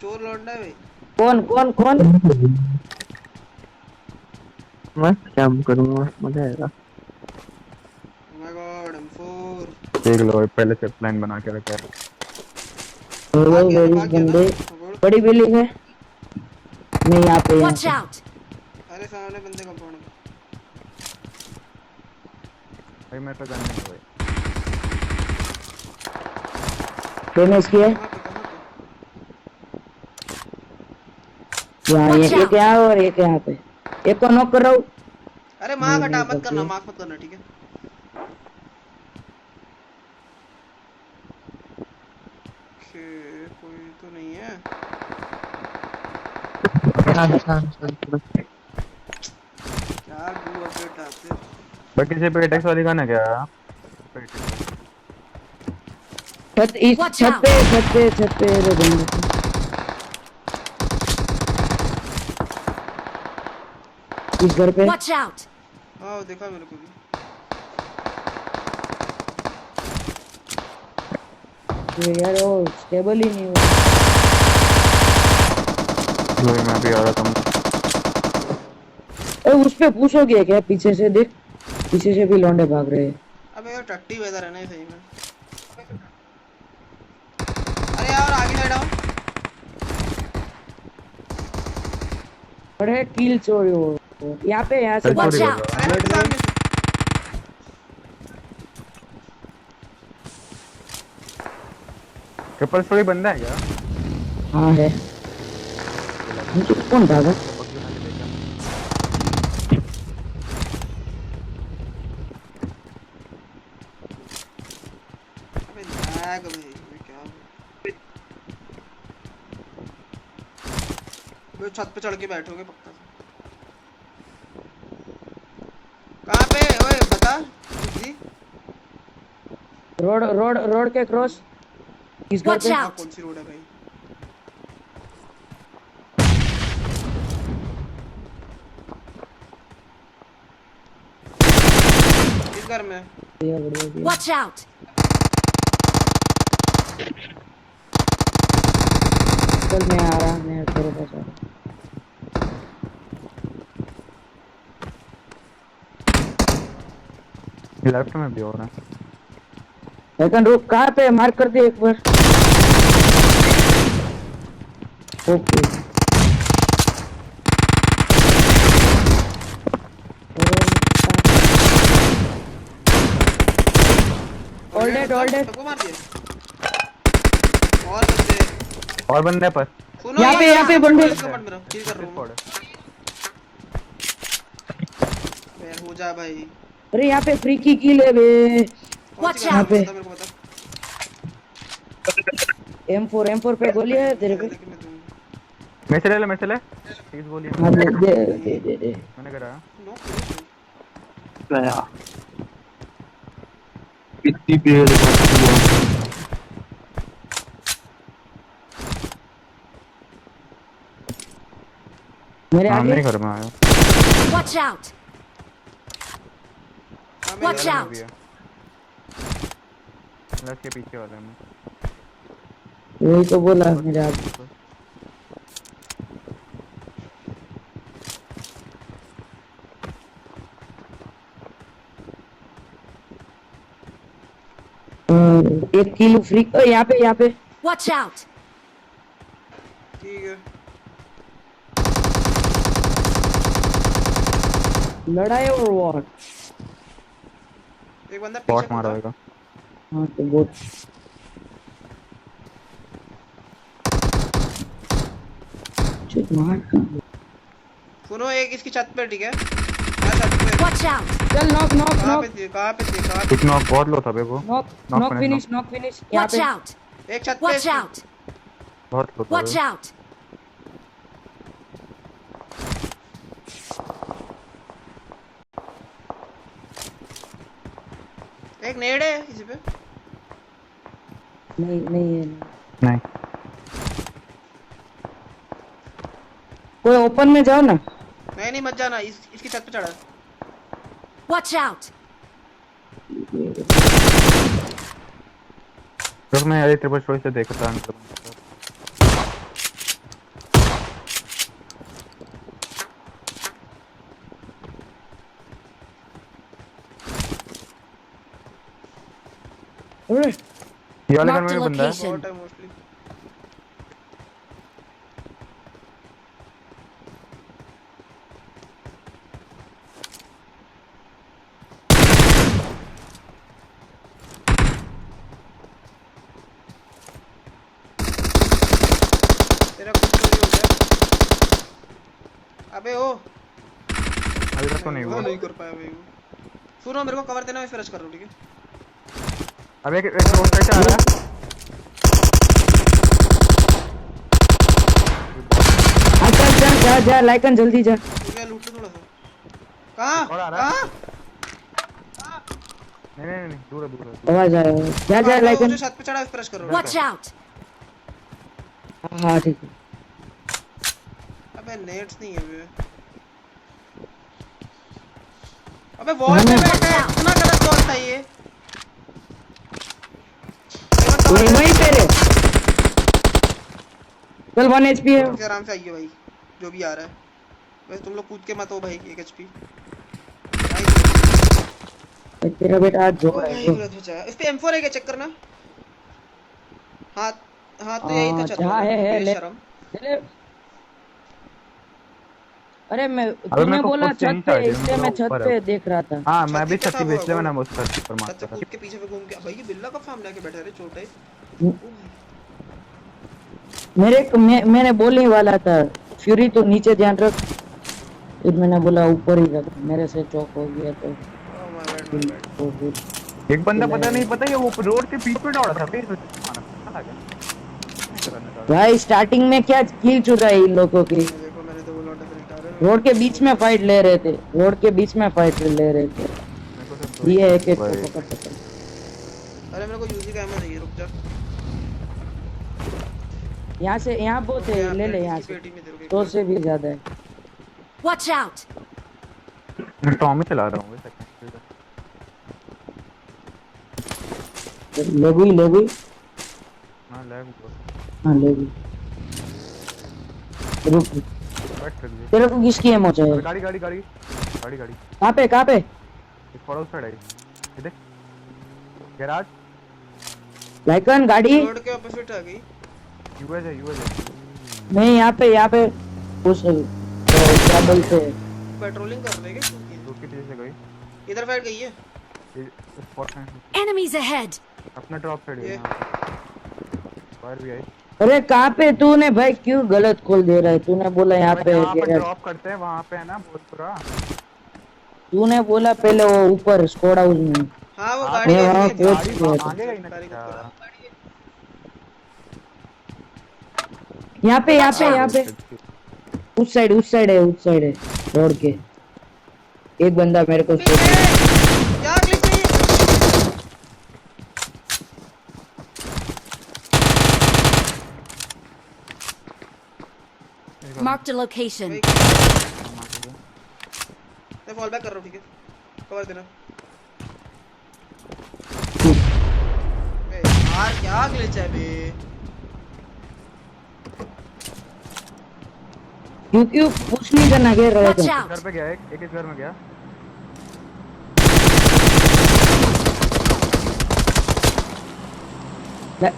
चोर लौंडा है भाई। कौन कौन कौन? मैं क्या करूंगा, मजा आएगा। Oh my God, M4 देख लो पहले से प्लान बना के रखा है। भाग गया ना, वेरी भाग गया ना। बंदे। पकड़। बड़ी बिल्डिंग है। नहीं यहाँ पे यहाँ Watch पे। out! अरे सामने बंदे कंपाउंड में। भाई मेरे पे गन नहीं है भाई। डैमेज किया है। कहाँ पे कहाँ पे? यहाँ Watch एक out! यहाँ और एक यहाँ पे। एक को नॉक कर रहा हूँ। अरे मार्क नहीं, हटा नहीं, मत करना, बच मार्क मत करना, ठीक है। ओके, कोई तो नहीं है। क्या गू अपडेट आते। भाई किसी पे अटैक्स वाली गन है क्या? छत इस Watch छत out! पे छत पे छत पे रे बंदे। इस घर पे। Watch out! हाँ देखा मेरे को भी। ये यार वो स्टेबल ही नहीं हुआ। भाई मैं भी आ रहा था। ए उस पे पूछोगे क्या? पीछे से देख, पीछे से भी लौंडे भाग रहे हैं। अबे यार टट्टी वेदर है ना ये सही में। अरे यार आगे साइड आओ। अरे किल चोरी हो यहाँ पे, यहाँ से चल Watch चोरी कर out! रहा अरे मेरे सामने। ट्रिपल स्टोरी बंदा है क्या? हाँ है। मुझे कौन भागा? अबे लैग भाई, ये क्या है? वो छत पे चढ़ के बैठोगे पक्का से। कहाँ पे? ओए बता जी। रोड रोड रोड के क्रॉस। इस घर Watch पे। हाँ out! कौन सी रोड है भाई? इस घर में। बढ़िया बढ़िया बढ़िया। Watch out! चल मैं आ रहा, मैं तेरे पास आ रहा। लेफ्ट में भी हो रहा है। लेकिन रुक, कहाँ पे मार्क कर दे एक बार। Okay. All dead all dead. सबको मार दिया। और बंदे। और बंदे पर सुनो यहाँ पे बंदे। इसका मत मेरा किल कर रहा हूँ मैं। हो जा भाई। अरे यहाँ पे फ्री की किल है बे। कौन सी Watch कार out! है? बता मेरे को बता। M4 पे गोली है तेरे पे। लेकिन मैं दूंगा। मैं चले ले मैं चले 30 गोली हाँ दे दे दे दे। मैंने करा। नो गया कितनी पेड़ काट हुआ। मेरे हाँ आगे। मेरे घर में आया। Watch out! हाँ, Watch मेरे- out! प्लस के पीछे वाले में। वही तो बोला मेरे आगे। एक किलो फ्री। यहाँ पे यहाँ पे। Watch out! ठीक है। लड़ाई और वॉर। एक बंदा बॉट पीछे मारा कूदा। होगा। हाँ तो बहुत। चुप मार। सुनो एक इसकी छत पे, ठीक है? मैं छत पे। Watch out! चल नॉक नॉक कहाँ नॉक पे थी? कहाँ पे थी? कहाँ पे? कुछ नॉक बहुत लो था बे वो। Knock Knock knock finish, finish knock finish. यहाँ Watch पे। out! एक छत पे Watch इसकी। out! बहुत लो था Watch बे। out! एक नेड है इसी पे। नहीं नहीं है। नहीं कोई ओपन में जाओ ना। नहीं मत जाना, इसकी छत पे चढ़ा। Watch out! तो मैं यार ट्रिपल स्टोरी से देखा था अंकल। अरे ये वाले घर Marked में a भी बंदा है। location. बॉट है मोस्टली। तेरा कुछ चोरी हो गया। अबे ओ अभी तक तो नहीं वो हुआ। नहीं कर पाया भाई वो। सुनो मेरे को कवर देना, मैं फिनिश कर रहा हूँ, ठीक है? अबे एक रोड साइड से आ रहा है। चल चल जा जा लाइकन जल्दी जा। ठीक है, लूट लो थोड़ा सा। कहाँ और आ रहा है। कहाँ? नहीं दूर है दूर है। आवाज आ रहा है। जा जा वो लाइकन। जो छत पे चढ़ा है, फिनिश कर रहा हूँ। Watch out! हाँ ठीक है। अबे नेट्स नहीं है बे। अबे वॉल पे बैठा है, इतना गलत वॉल था ये। वहीं पे रे। चल 1 HP है। सबसे आराम से आइए भाई, जो भी आ रहा है। बस तुम लोग कूद के मत हो भाई, 1 HP। तेरा बेटा आज जोर है। भाई गलत बचा है। इस पे M4 है क्या, चेक करना। हाँ तो यही था छत जहाँ वाला, है ले बेशरम। ले। अरे मैं अबे तूने मेरे को बोला खुद छत चेंज पे, कर दिया, इसलिए मेरे मैं को छत ऊपर पे है। देख रहा था। हाँ मैं भी छत छत की पे बेच लिया, था मैंने वो। उस पर छत से मारता था। कूद के पीछे पे घूम के भाई, ये बिल्ला का सामने आके बैठा है रे, छोटा है। मैंने बोलने वाला था फ्यूरी तो नीचे ध्यान रख, फिर मैंने बोला ऊपर ही रख, मेरे से चौक हो गया तो ओह माय बैड। तो फिर एक बंदा पता नहीं, पता है वो रोड के बीच में दौड़ा था, फिर मारा था क्या? भाई स्टार्टिंग में क्या किल चुका है इन लोगों की। देखो मैंने तो बोला था रोड के बीच में फाइट ले रहे थे, रोड के बीच में फाइट ले रहे थे। मेरे को सिर्फ दो ही ये एक एक को भाई। पकड़ पकड़। अरे मेरे को यूजी का एमो चाहिए, रुक जा। यहाँ से यहाँ बहुत है, ले ले यहाँ से, पेटी में दे, रुक एक 100 मिनट। से भी ज्यादा है। Watch out! मैं टॉमी चला रहा हूँ सेकंड। ले भी हाँ लैग हुआ। हाँ ले भी। रुक बैठ कर दिया। तेरे को किसकी एमो चाहिए? अबे गाड़ी कहाँ पे एक थोड़ा उस साइड आई। ये देख गैराज। लाइकन गाड़ी रोड के ऑपोजिट आ गई। यूएस है नहीं, यहाँ पे उस क्या बोलते हैं, पेट्रोलिंग कर रहे हैं क्या? रोड के पीछे से गई। इधर फाइट गई है। ये स्पॉट है Enemies ahead! अपना ड्रॉप साइड है। ये। फायर भी आई। अरे कहाँ पे तूने भाई क्यों गलत खोल दे रहा है? तूने बोला यहाँ पे जहाँ पर गैराज। ड्रॉप करते हैं वहाँ पे है ना भोजपुरा। तूने बोला पहले वो ऊपर स्क्वाड हाउस में। हाँ वो हाँ, गाड़ी वहाँ है। पे- आगे गई ना। अच्छा। यहाँ पे उस साइड है रोड के। एक बंदा मेरे को क्या ग्लिच है ये? Marked a location. मैं फॉल बैक कर रहा हूँ, ठीक है? कवर देना। बे यार क्या ग्लिच है बे? क्यों कुछ नहीं करना गिर रहा Watch था। out! घर पे गया एक इस घर में गया।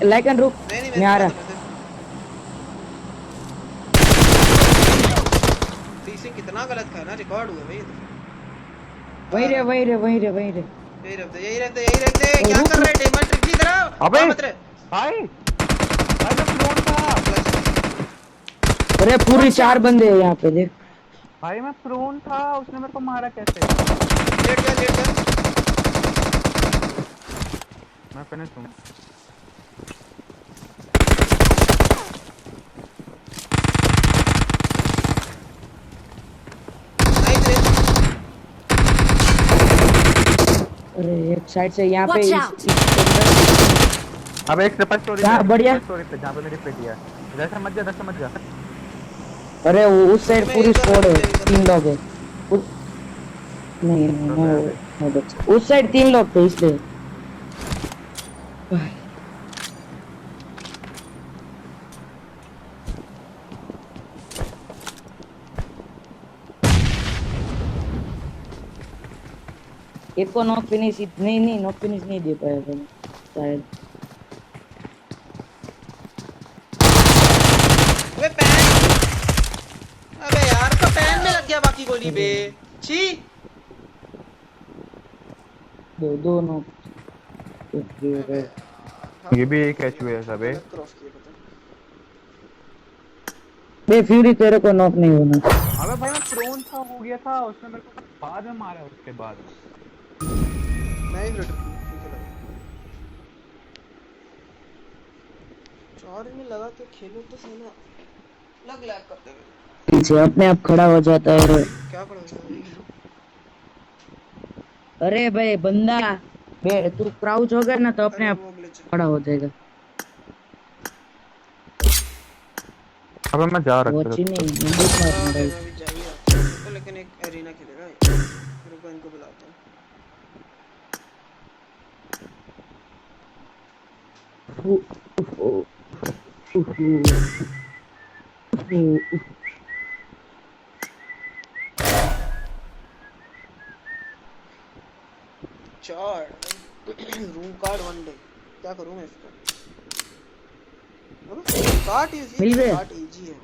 लाइकन रुक, नहीं मैं आ रहा। टीसिंग कितना गलत था ना, रिकॉर्ड हुआ भाई ये तो। वहीं रे यही रहते क्या कर रहे डेमन ट्रिक की तरह? अबे! मत रे। भाई मैं फ्लोर था। अरे पूरी 4 बंदे हैं यहाँ पे देख। भाई मैं प्रोन था, उसने मेरे को मारा कैसे? लेट जा। मैं फिनिश हूँ। नाइस रे। अरे एक साइड से यहाँ पे Watch out! अब एक सेपरेट स्टोरी कहाँ? बढ़िया। स्टोरी पे जहाँ पे मेरी पेटी है। इधर से मत जा। अरे वो उस साइड पूरी स्क्वाड है, 3 लोग है। नहीं उस साइड 3 लोग थे इसलिए। एक को नॉक फिनिश नहीं नॉक फिनिश नहीं दे पाया था। शायद। अबे पैन, अबे यार तो पैन में लग गया बाकी गोली बे। छी दो नो ये भी एक एचपी है सब है। गलत क्रॉस किया पता बे फ्यूरी तेरे को नॉक नहीं होना। अबे भाई मैं प्रोन था हो गया था, उसने मेरे को बाद में मारा उसके बाद। नहीं लड़ चार्ज में लगा के खेलो तो सही ना, लग लैग करते हुए पीछे अपने आप खड़ा हो जाता है। क्या पड़ा है? अरे भाई बंदा बे तू क्राउच हो गया ना तो अपने आप वो ग्लिच खड़ा हो जाएगा। अबे मैं जा वो रखा अच्छी था। नहीं बंदूक मारना मैं भाई। भी चाहिए तो, लेकिन एक एरिना खेलेगा रुको इनको बुलाता हूँ। चार रूम कार्ड वन डे क्या करूँ मैं इसका? कार्ड इजी मिल गया? कार्ड इजी है।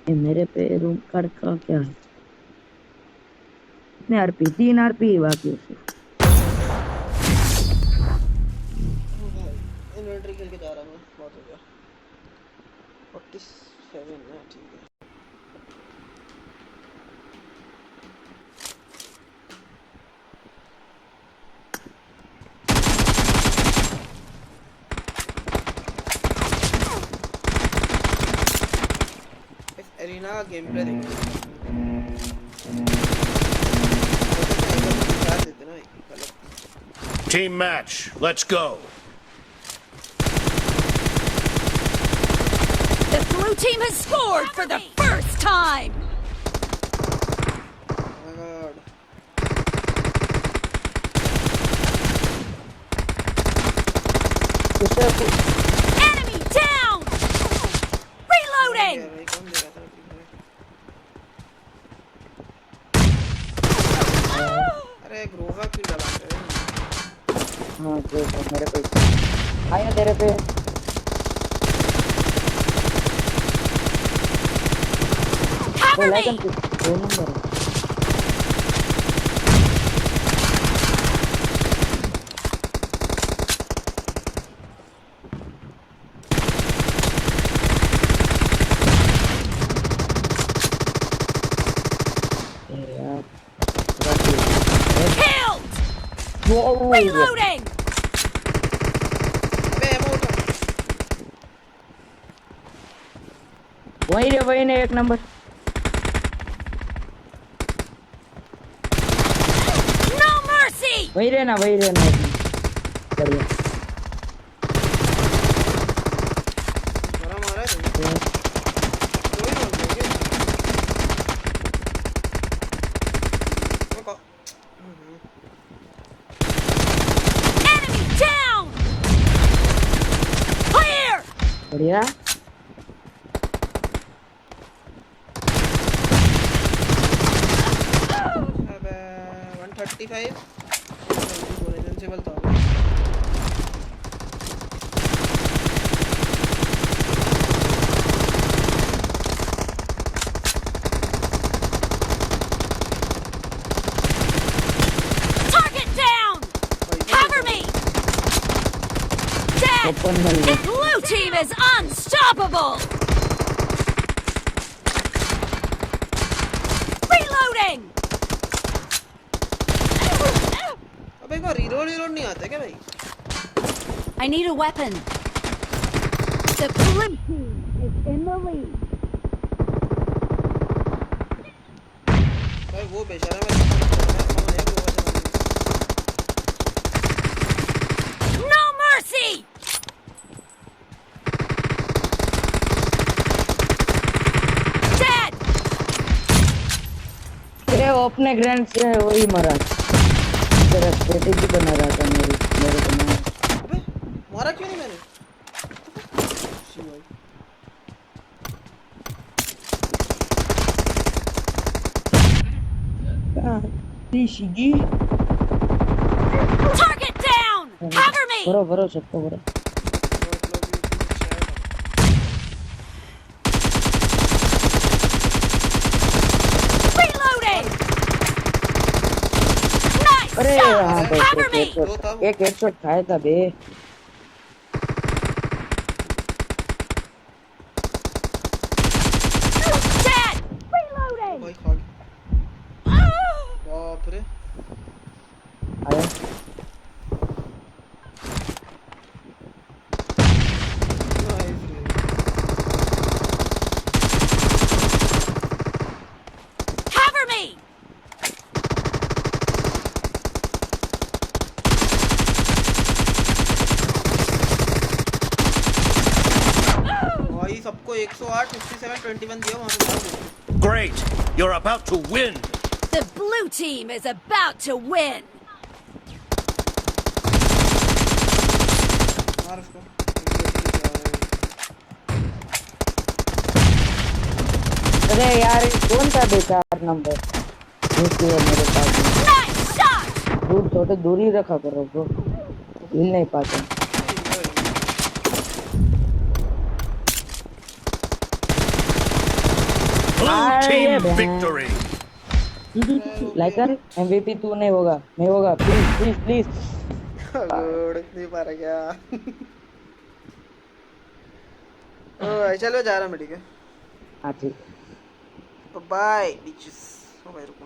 ये मेरे पे रूम कार्ड का क्या है? कितने आरपी? 3 आरपी बाकी है। इन्वेंटरी खेल के जा रहा हूँ मैं, बहुत हो गया 47 है ठीक है। एरिना का गेम प्ले देखो देते ना Team match, let's go. The blue team has scored for the first time. Oh my god Enemy down. Reloading. भाई कौन दे रहा था अरे ग्रोवा क्यों डला रहे हैं? हाँ जो मेरे पे आया तेरे पे। Cover me. लाइकन 2 नंबर है। Killed. Reloading. अबे एमो उठा वही ने 1 नंबर। No mercy. वही रहना बढ़िया। बड़ा मारा है तुमने कोई बोल रहा है क्या? वो को Enemy down. Clear. बढ़िया। अबे 135 इनविजिबल था Target down. Cover me. Dead. Open mill The गया। blue team is unstoppable. Reloading. अबे एक बार रीलोड नहीं आता क्या भाई? I need a weapon. The blue team is in the lead. भाई वो बेचारा मैं समझ गया वो वजह No mercy. Dead. ये अपने ग्रैंड से वही मरा। तेरा स्ट्रेटेजी बना रहा था मेरे को ना। अबे मारा क्यों नहीं मैंने? शी भाई ऋषि जी Target down! Cover me! भरो भरो सबको भरो Reloading! Nice अरे shot! हाँ बस Cover me! एक हेडशॉट खाया था बे Dead! Reloading! भाई खा गया बाप रे आया नाइस रे Cover me! भाई सबको 108 57 21 दिया वहां पे मार दो Great. You're about to win. The blue team is about to win! मार उसको अरे यार कौन था बेचार नंबर है मेरे पास Nice shot! दूर थोड़े दूर ही रखा करो ब्रो हिल नहीं पाते Blue team man. victory. Likert MVP तू नहीं होगा नहीं होगा प्लीज प्लीज प्लीज गुड नहीं पा रहा क्या ओ चलो जा रहा मैं ठीक है हाँ ठीक बाय बिचेस ओ भाई रुको